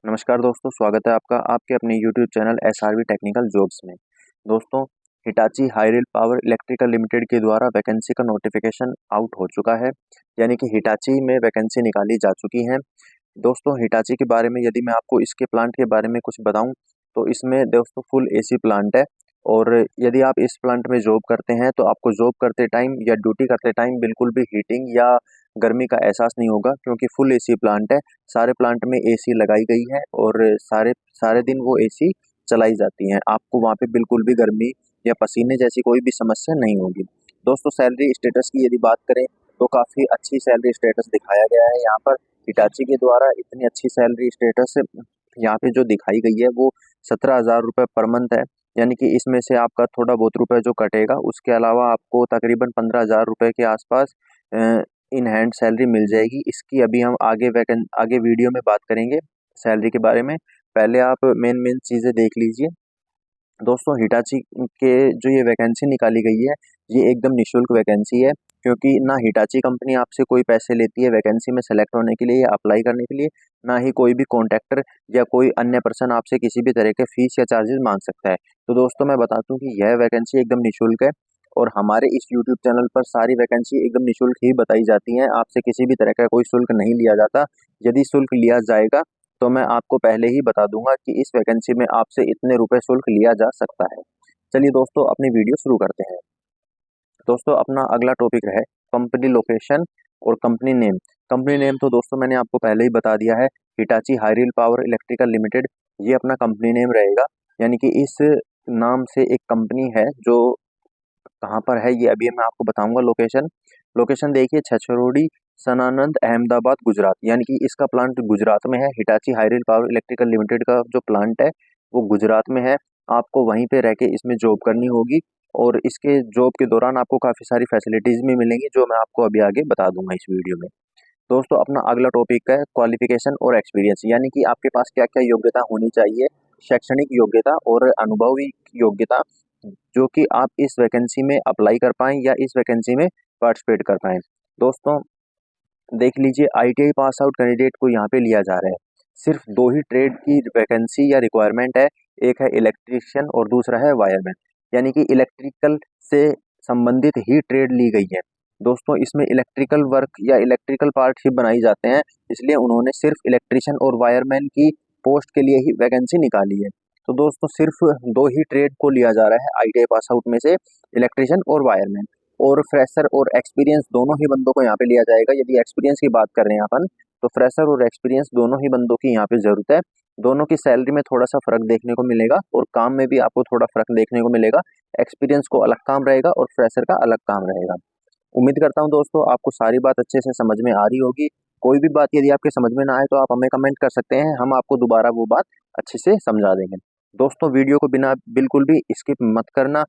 नमस्कार दोस्तों, स्वागत है आपका आपके अपने YouTube channel SRV technical jobs में। दोस्तों, Hitachi high-rail power electrical limited के द्वारा वैकेंसी का नोटिफिकेशन आउट हो चुका है, यानी कि हिटाची में वैकेंसी निकाली जा चुकी है। दोस्तों, हिटाची के बारे में यदि मैं आपको इसके प्लांट के बारे में कुछ बताऊं, तो इसमें दोस्तों फुल AC प्लांट है। और यदि आप इस प्लांट में जॉब करते हैं तो आपको जॉब करते टाइम या ड्यूटी करते टाइम बिल्कुल भी हीटिंग या गर्मी का एहसास नहीं होगा, क्योंकि फुल AC प्लांट है। सारे प्लांट में AC लगाई गई है और सारे सारे दिन वो AC चलाई जाती हैं। आपको वहाँ पे बिल्कुल भी गर्मी या पसीने जैसी कोई भी समस्या नहीं होगी। दोस्तों, सैलरी स्टेटस की यदि बात करें तो काफ़ी अच्छी सैलरी स्टेटस दिखाया गया है यहाँ पर। हिटाची के द्वारा इतनी अच्छी सैलरी स्टेटस यहाँ पे जो दिखाई गई है वो 17,000 रुपये पर मंथ है। यानी कि इसमें से आपका थोड़ा बहुत रुपये जो कटेगा, उसके अलावा आपको तकरीबन 15,000 रुपये के आसपास इन हैंड सैलरी मिल जाएगी। इसकी अभी हम आगे वीडियो में बात करेंगे सैलरी के बारे में। पहले आप मेन चीज़ें देख लीजिए। दोस्तों, हिटाची के जो ये वैकेंसी निकाली गई है, ये एकदम निःशुल्क वैकेंसी है, क्योंकि ना हिटाची कंपनी आपसे कोई पैसे लेती है वैकेंसी में सेलेक्ट होने के लिए या अप्लाई करने के लिए, ना ही कोई भी कॉन्ट्रैक्टर या कोई अन्य पर्सन आपसे किसी भी तरह के फीस या चार्जेस मांग सकता है। तो दोस्तों, मैं बता दूं कि यह वैकेंसी एकदम निःशुल्क है और हमारे इस यूट्यूब चैनल पर सारी वैकेंसी एकदम निःशुल्क ही बताई जाती हैं। आपसे किसी भी तरह का कोई शुल्क नहीं लिया जाता। यदि शुल्क लिया जाएगा तो मैं आपको पहले ही बता दूंगा कि इस वैकेंसी में आपसे इतने रुपए शुल्क लिया जा सकता है। चलिए दोस्तों, अपनी वीडियो शुरू करते हैं। दोस्तों, अपना अगला टॉपिक है कंपनी लोकेशन और कंपनी नेम। कंपनी नेम तो दोस्तों मैंने आपको पहले ही बता दिया है, Hitachi high-rail power electrical limited, ये अपना कंपनी नेम रहेगा। यानी कि इस नाम से एक कंपनी है जो कहाँ पर है ये अभी मैं आपको बताऊंगा। लोकेशन लोकेशन देखिए, छछरौड़ी, सनानंद, अहमदाबाद, गुजरात। यानी कि इसका प्लांट गुजरात में है। Hitachi high-rail power electrical limited का जो प्लांट है वो गुजरात में है। आपको वहीं पे रह के इसमें जॉब करनी होगी और इसके जॉब के दौरान आपको काफ़ी सारी फैसिलिटीज़ भी मिलेंगी, जो मैं आपको अभी आगे बता दूंगा इस वीडियो में। दोस्तों, अपना अगला टॉपिक है क्वालिफिकेशन और एक्सपीरियंस, यानी कि आपके पास क्या क्या योग्यता होनी चाहिए। शैक्षणिक योग्यता और अनुभवी योग्यता, जो कि आप इस वैकेंसी में अप्लाई कर पाएँ या इस वैकेंसी में पार्टिसिपेट कर पाएँ। दोस्तों, देख लीजिए, ITI पास आउट कैंडिडेट को यहाँ पे लिया जा रहा है। सिर्फ दो ही ट्रेड की वैकेंसी या रिक्वायरमेंट है, एक है इलेक्ट्रीशियन और दूसरा है वायरमैन। यानी कि इलेक्ट्रिकल से संबंधित ही ट्रेड ली गई है। दोस्तों, इसमें इलेक्ट्रिकल वर्क या इलेक्ट्रिकल पार्ट ही बनाई जाते हैं, इसलिए उन्होंने सिर्फ इलेक्ट्रीशियन और वायरमैन की पोस्ट के लिए ही वैकेंसी निकाली है। तो दोस्तों, सिर्फ दो ही ट्रेड को लिया जा रहा है ITI पास आउट में से, इलेक्ट्रीशियन और वायरमैन। और फ्रेशर और एक्सपीरियंस दोनों ही बंदों को यहाँ पे लिया जाएगा। यदि एक्सपीरियंस की बात कर रहे हैं अपन, तो फ्रेशर और एक्सपीरियंस दोनों ही बंदों की यहाँ पे ज़रूरत है। दोनों की सैलरी में थोड़ा सा फ़र्क देखने को मिलेगा और काम में भी आपको थोड़ा फ़र्क देखने को मिलेगा। एक्सपीरियंस को अलग काम रहेगा और फ्रेशर का अलग काम रहेगा। उम्मीद करता हूँ दोस्तों आपको सारी बात अच्छे से समझ में आ रही होगी। कोई भी बात यदि आपके समझ में ना आए तो आप हमें कमेंट कर सकते हैं, हम आपको दोबारा वो बात अच्छे से समझा देंगे। दोस्तों, वीडियो को बिना बिल्कुल भी स्किप मत करना।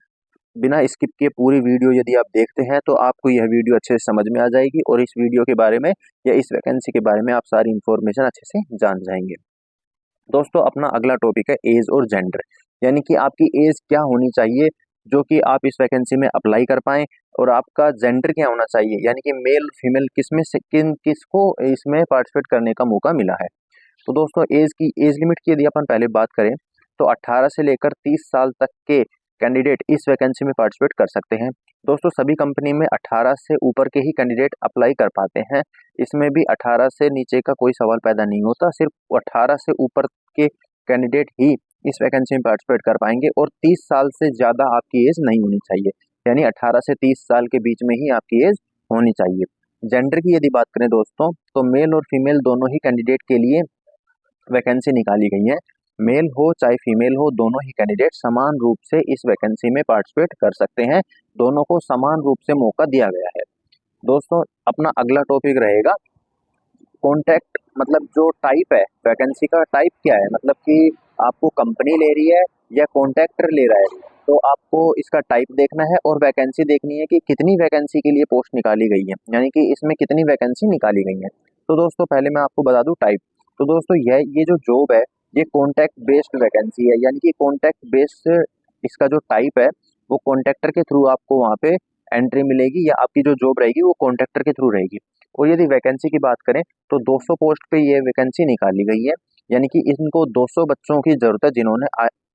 बिना स्किप किए पूरी वीडियो यदि आप देखते हैं तो आपको यह वीडियो अच्छे से समझ में आ जाएगी और इस वीडियो के बारे में या इस वैकेंसी के बारे में आप सारी इन्फॉर्मेशन अच्छे से जान जाएंगे। दोस्तों, अपना अगला टॉपिक है एज और जेंडर, यानी कि आपकी एज क्या होनी चाहिए जो कि आप इस वैकेंसी में अप्लाई कर पाएँ, और आपका जेंडर क्या होना चाहिए, यानी कि मेल फीमेल किसमें से किसको इसमें पार्टिसिपेट करने का मौका मिला है। तो दोस्तों, एज लिमिट की यदि अपन पहले बात करें तो 18 से लेकर 30 साल तक के कैंडिडेट इस वैकेंसी में पार्टिसिपेट कर सकते हैं। दोस्तों, सभी कंपनी में 18 से ऊपर के ही कैंडिडेट अप्लाई कर पाते हैं। इसमें भी 18 से नीचे का कोई सवाल पैदा नहीं होता, सिर्फ 18 से ऊपर के कैंडिडेट ही इस वैकेंसी में पार्टिसिपेट कर पाएंगे और 30 साल से ज़्यादा आपकी एज नहीं होनी चाहिए, यानी 18 से 30 साल के बीच में ही आपकी एज होनी चाहिए। जेंडर की यदि बात करें दोस्तों, तो मेल और फीमेल दोनों ही कैंडिडेट के लिए वैकेंसी निकाली गई है। मेल हो चाहे फीमेल हो, दोनों ही कैंडिडेट समान रूप से इस वैकेंसी में पार्टिसिपेट कर सकते हैं। दोनों को समान रूप से मौका दिया गया है। दोस्तों, अपना अगला टॉपिक रहेगा कॉन्ट्रैक्ट, मतलब जो टाइप है वैकेंसी का, टाइप क्या है, मतलब कि आपको कंपनी ले रही है या कॉन्ट्रैक्टर ले रहा है। तो आपको इसका टाइप देखना है और वैकेंसी देखनी है कि कितनी वैकेंसी के लिए पोस्ट निकाली गई है, यानी कि इसमें कितनी वैकेंसी निकाली गई है। तो दोस्तों, पहले मैं आपको बता दूं टाइप। तो दोस्तों, ये जो जॉब है ये कॉन्ट्रैक्ट बेस्ड वैकेंसी है, यानी कि कॉन्ट्रैक्ट बेस्ड इसका जो टाइप है वो कॉन्ट्रैक्टर के थ्रू आपको वहाँ पे एंट्री मिलेगी या आपकी जो जॉब रहेगी वो कॉन्ट्रैक्टर के थ्रू रहेगी। और यदि वैकेंसी की बात करें तो 200 पोस्ट पे ये वैकेंसी निकाली गई है। यानी कि इनको 200 बच्चों की जरूरत है जिन्होंने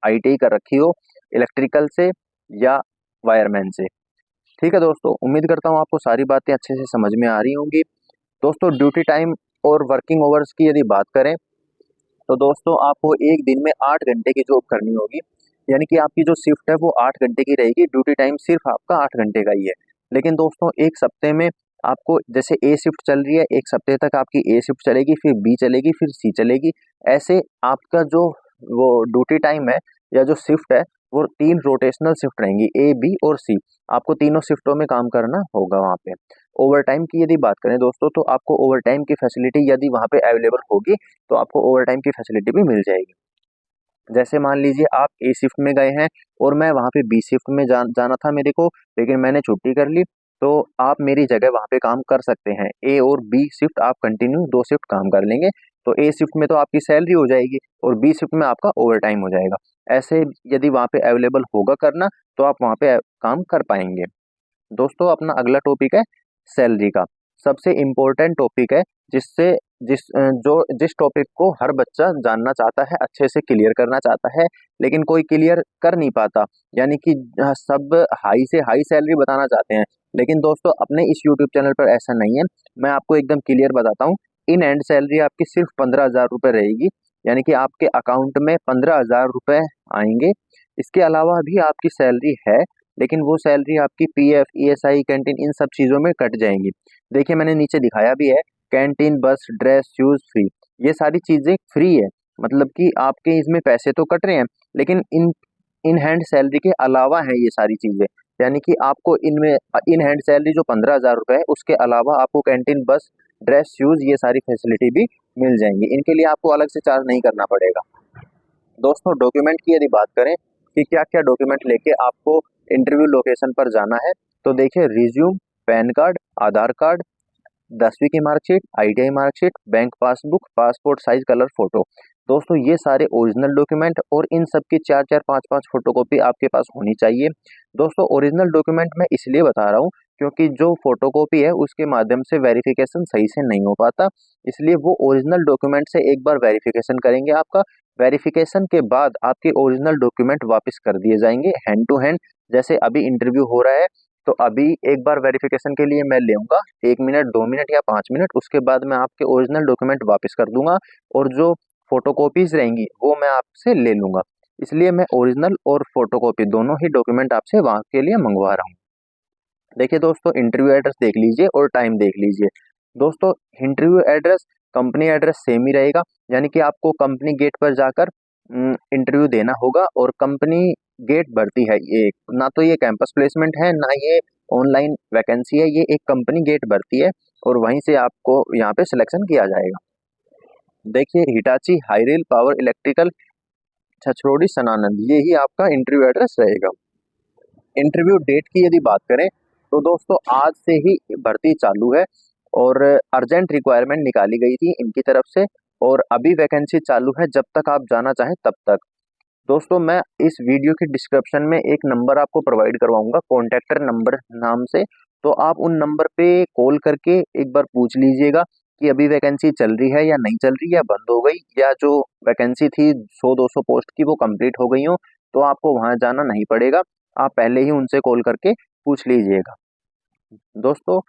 ITI कर रखी हो इलेक्ट्रिकल से या वायरमैन से। ठीक है दोस्तों, उम्मीद करता हूँ आपको सारी बातें अच्छे से समझ में आ रही होंगी। दोस्तों ड्यूटी टाइम और वर्किंग आवर्स की यदि बात करें तो दोस्तों आपको एक दिन में 8 घंटे की जॉब करनी होगी। यानी कि आपकी जो शिफ्ट है वो 8 घंटे की रहेगी, ड्यूटी टाइम सिर्फ आपका 8 घंटे का ही है। लेकिन दोस्तों एक सप्ते में आपको जैसे ए शिफ्ट चल रही है, एक सप्ते तक आपकी ए शिफ्ट चलेगी, फिर बी चलेगी, फिर सी चलेगी। ऐसे आपका जो वो ड्यूटी टाइम है या जो शिफ्ट है वो 3 रोटेशनल शिफ्ट रहेंगी, ए बी और सी। आपको तीनों शिफ्टों में काम करना होगा वहाँ पे। ओवर टाइम की यदि बात करें दोस्तों तो आपको ओवर टाइम की फैसिलिटी यदि वहाँ पे अवेलेबल होगी तो आपको ओवर टाइम की फैसिलिटी भी मिल जाएगी। जैसे मान लीजिए आप ए शिफ्ट में गए हैं और मैं वहाँ पे बी शिफ्ट में जाना था मेरे को, लेकिन मैंने छुट्टी कर ली, तो आप मेरी जगह वहाँ पे काम कर सकते हैं। ए और बी शिफ्ट आप कंटिन्यू 2 शिफ्ट काम कर लेंगे, तो ए शिफ्ट में तो आपकी सैलरी हो जाएगी और बी शिफ्ट में आपका ओवर टाइम हो जाएगा। ऐसे यदि वहाँ पे अवेलेबल होगा करना तो आप वहाँ पे काम कर पाएंगे। दोस्तों अपना अगला टॉपिक है सैलरी का। सबसे इम्पोर्टेंट टॉपिक है जिससे जिस टॉपिक को हर बच्चा जानना चाहता है, अच्छे से क्लियर करना चाहता है, लेकिन कोई क्लियर कर नहीं पाता। यानी कि सब हाई से हाई सैलरी बताना चाहते हैं, लेकिन दोस्तों अपने इस यूट्यूब चैनल पर ऐसा नहीं है। मैं आपको एकदम क्लियर बताता हूँ, इन एंड सैलरी आपकी सिर्फ 15,000 रुपये रहेगी। यानी कि आपके अकाउंट में 15,000 रुपये आएंगे। इसके अलावा भी आपकी सैलरी है, लेकिन वो सैलरी आपकी PF, ESI, कैंटीन इन सब चीज़ों में कट जाएंगी। देखिए मैंने नीचे दिखाया भी है, कैंटीन, बस, ड्रेस, शूज फ्री। ये सारी चीजें फ्री है, मतलब कि आपके इसमें पैसे तो कट रहे हैं, लेकिन इन हैंड सैलरी के अलावा है ये सारी चीजें। यानी कि आपको इनमें इन हैंड सैलरी जो 15,000 रुपये है उसके अलावा आपको कैंटीन, बस, ड्रेस, शूज ये सारी फैसिलिटी भी मिल जाएंगी। इनके लिए आपको अलग से चार्ज नहीं करना पड़ेगा। दोस्तों डॉक्यूमेंट की यदि बात करें कि क्या क्या डॉक्यूमेंट लेके आपको इंटरव्यू लोकेशन पर जाना है, तो देखिए रिज्यूम, पैन कार्ड, आधार कार्ड, 10वीं की marksheet, ITI marksheet, bank passbook, passport size colour photo. दोस्तों ये सारे ओरिजिनल डॉक्यूमेंट और इन सब की 4-4, 5-5 फोटोकॉपी आपके पास होनी चाहिए। दोस्तों ओरिजिनल डॉक्यूमेंट मैं इसलिए बता रहा हूँ क्योंकि जो फोटोकॉपी है उसके माध्यम से वेरिफिकेशन सही से नहीं हो पाता, इसलिए वो ओरिजिनल डॉक्यूमेंट से एक बार वेरिफिकेशन करेंगे आपका। वेरिफिकेशन के बाद आपके ओरिजिनल डॉक्यूमेंट वापस कर दिए जाएंगे हैंड टू हैंड। जैसे अभी इंटरव्यू हो रहा है तो अभी एक बार वेरिफिकेशन के लिए मैं लूंगा 1 मिनट, 2 मिनट या 5 मिनट, उसके बाद मैं आपके ओरिजिनल डॉक्यूमेंट वापस कर दूंगा और जो फोटोकॉपीज रहेंगी वो मैं आपसे ले लूंगा। इसलिए मैं ओरिजिनल और फोटोकॉपी दोनों ही डॉक्यूमेंट आपसे वहाँ के लिए मंगवा रहा हूँ। देखिए दोस्तों इंटरव्यू एड्रेस देख लीजिए और टाइम देख लीजिए। दोस्तों interview address company address same ही रहेगा, यानी कि आपको कंपनी गेट पर जाकर इंटरव्यू देना होगा। और कंपनी गेट भरती है ये, ना तो ये कैंपस प्लेसमेंट है ना ये ऑनलाइन वैकेंसी है, ये एक कंपनी गेट भरती है और वहीं से आपको यहाँ पे सिलेक्शन किया जाएगा। देखिए हिटाची हाईरेल पावर इलेक्ट्रिकल छछरौड़ी सनानंद, ये ही आपका इंटरव्यू एड्रेस रहेगा। इंटरव्यू डेट की यदि बात करें तो दोस्तों आज से ही भर्ती चालू है और अर्जेंट रिक्वायरमेंट निकाली गई थी इनकी तरफ से, और अभी वैकेंसी चालू है जब तक आप जाना चाहें तब तक। दोस्तों मैं इस वीडियो के डिस्क्रिप्शन में एक नंबर आपको प्रोवाइड करवाऊंगा कॉन्टैक्टर नंबर नाम से, तो आप उन नंबर पे कॉल करके एक बार पूछ लीजिएगा कि अभी वैकेंसी चल रही है या नहीं चल रही है, बंद हो गई, या जो वैकेंसी थी 100-200 पोस्ट की वो कंप्लीट हो गई हो, तो आपको वहां जाना नहीं पड़ेगा। आप पहले ही उनसे कॉल करके पूछ लीजिएगा। दोस्तों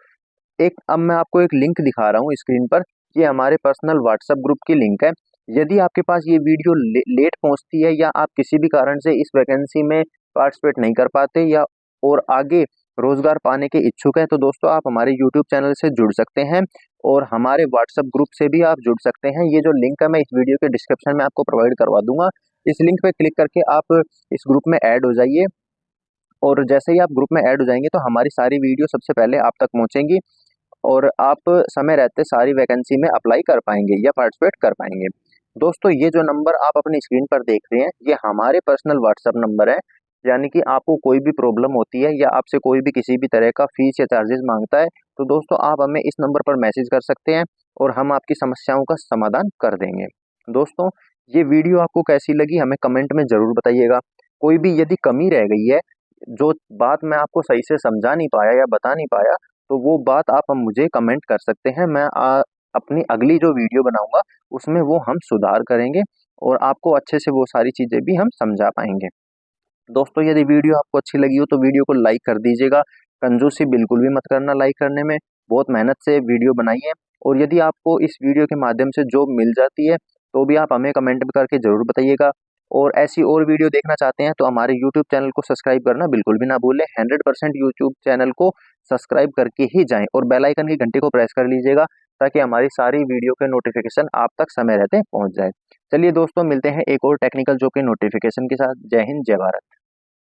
एक अब मैं आपको एक लिंक दिखा रहा हूँ स्क्रीन पर, ये हमारे पर्सनल व्हाट्सएप ग्रुप की लिंक है। यदि आपके पास ये वीडियो लेट पहुंचती है या आप किसी भी कारण से इस वैकेंसी में पार्टिसिपेट नहीं कर पाते या और आगे रोजगार पाने के इच्छुक हैं, तो दोस्तों आप हमारे यूट्यूब चैनल से जुड़ सकते हैं और हमारे व्हाट्सएप ग्रुप से भी आप जुड़ सकते हैं। ये जो लिंक है मैं इस वीडियो के डिस्क्रिप्शन में आपको प्रोवाइड करवा दूंगा। इस लिंक पे क्लिक करके आप इस ग्रुप में ऐड हो जाइए और जैसे ही आप ग्रुप में ऐड हो जाएंगे तो हमारी सारी वीडियो सबसे पहले आप तक पहुंचेंगी और आप समय रहते सारी वैकेंसी में अप्लाई कर पाएंगे या पार्टिसिपेट कर पाएंगे। दोस्तों ये जो नंबर आप अपनी स्क्रीन पर देख रहे हैं ये हमारे पर्सनल व्हाट्सएप नंबर है। यानी कि आपको कोई भी प्रॉब्लम होती है या आपसे कोई भी किसी भी तरह का फीस या चार्जेस मांगता है तो दोस्तों आप हमें इस नंबर पर मैसेज कर सकते हैं और हम आपकी समस्याओं का समाधान कर देंगे। दोस्तों ये वीडियो आपको कैसी लगी हमें कमेंट में जरूर बताइएगा। कोई भी यदि कमी रह गई है, जो बात मैं आपको सही से समझा नहीं पाया या बता नहीं पाया, तो वो बात आप हम मुझे कमेंट कर सकते हैं। मैं अपनी अगली जो वीडियो बनाऊंगा उसमें वो हम सुधार करेंगे और आपको अच्छे से वो सारी चीज़ें भी हम समझा पाएंगे। दोस्तों यदि वीडियो आपको अच्छी लगी हो तो वीडियो को लाइक कर दीजिएगा, कंजूसी बिल्कुल भी मत करना लाइक करने में, बहुत मेहनत से वीडियो बनाई है। और यदि आपको इस वीडियो के माध्यम से जॉब मिल जाती है तो भी आप हमें कमेंट करके ज़रूर बताइएगा। और ऐसी और वीडियो देखना चाहते हैं तो हमारे यूट्यूब चैनल को सब्सक्राइब करना बिल्कुल भी ना भूलें। 100% यूट्यूब चैनल को सब्सक्राइब करके ही जाएं और बेल आइकन की घंटी को प्रेस कर लीजिएगा ताकि हमारी सारी वीडियो के नोटिफिकेशन आप तक समय रहते पहुंच जाए। चलिए दोस्तों मिलते हैं एक और टेक्निकल जॉब के नोटिफिकेशन के साथ। जय हिंद, जय भारत।